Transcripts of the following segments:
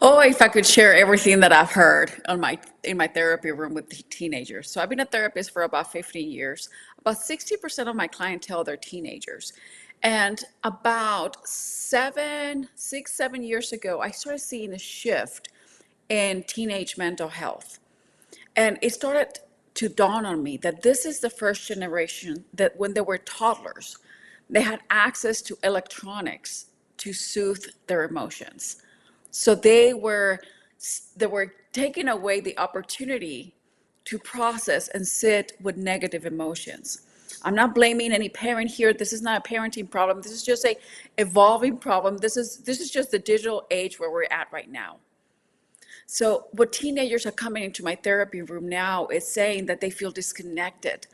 Oh, if I could share everything that I've heard in my therapy room with teenagers. So I've been a therapist for about 15 years. About 60% of my clientele, they're teenagers. And about 7 years ago, I started seeing a shift in teenage mental health. And it started to dawn on me that this is the first generation that when they were toddlers, they had access to electronics to soothe their emotions. So they were taking away the opportunity to process and sit with negative emotions. I'm not blaming any parent here. This is not a parenting problem. This is just a evolving problem. This is just the digital age where we're at right now. So what teenagers are coming into my therapy room now is saying that they feel disconnected.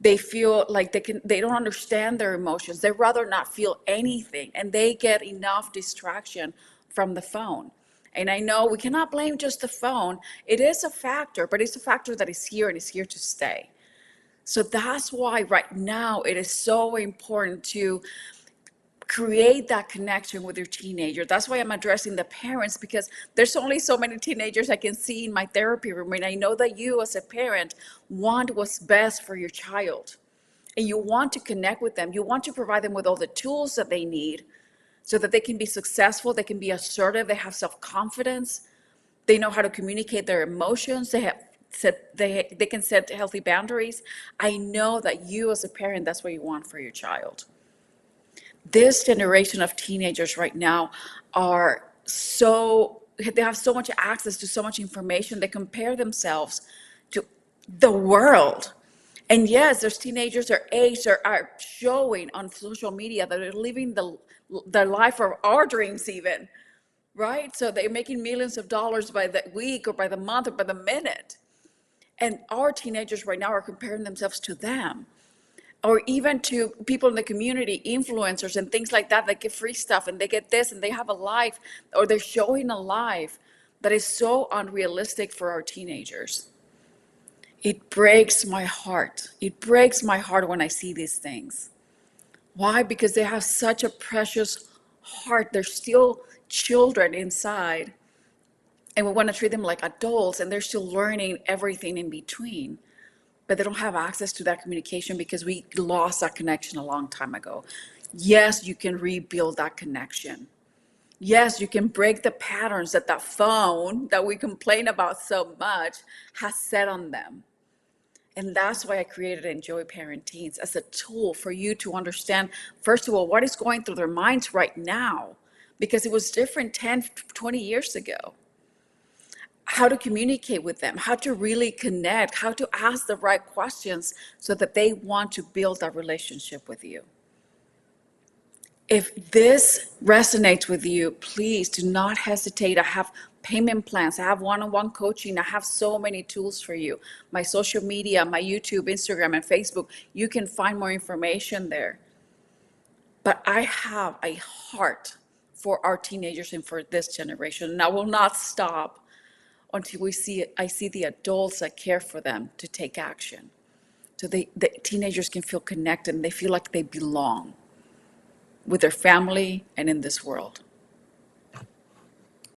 They feel like they don't understand their emotions. They rather not feel anything, and they get enough distraction from the phone. And I know we cannot blame just the phone. It is a factor, but it's a factor that is here and is here to stay. So that's why right now it is so important to create that connection with your teenager. That's why I'm addressing the parents, because there's only so many teenagers I can see in my therapy room. And I know that you as a parent want what's best for your child. And you want to connect with them. You want to provide them with all the tools that they need so that they can be successful, they can be assertive, they have self-confidence, they know how to communicate their emotions, they can set healthy boundaries. I know that you as a parent, that's what you want for your child. This generation of teenagers right now they have so much access to so much information. They compare themselves to the world. And yes, there's teenagers their age are showing on social media that they're living their life of our dreams even, right? So they're making millions of dollars by the week or by the month or by the minute. And our teenagers right now are comparing themselves to them, or even to people in the community, influencers and things like that get free stuff and they get this and they have a life, or they're showing a life that is so unrealistic for our teenagers. It breaks my heart. It breaks my heart when I see these things. Why? Because they have such a precious heart. They're still children inside, and we want to treat them like adults, and they're still learning everything in between. But they don't have access to that communication because we lost that connection a long time ago. Yes, you can rebuild that connection. Yes, you can break the patterns that phone that we complain about so much has set on them. And that's why I created Enjoy Parenteens as a tool for you to understand, first of all, what is going through their minds right now, because it was different 10, 20 years ago. How to communicate with them, how to really connect, how to ask the right questions so that they want to build a relationship with you. If this resonates with you, please do not hesitate. I have payment plans. I have one-on-one coaching. I have so many tools for you. My social media, my YouTube, Instagram, and Facebook, you can find more information there. But I have a heart for our teenagers and for this generation, and I will not stop until I see the adults that care for them to take action. So the teenagers can feel connected and they feel like they belong with their family and in this world.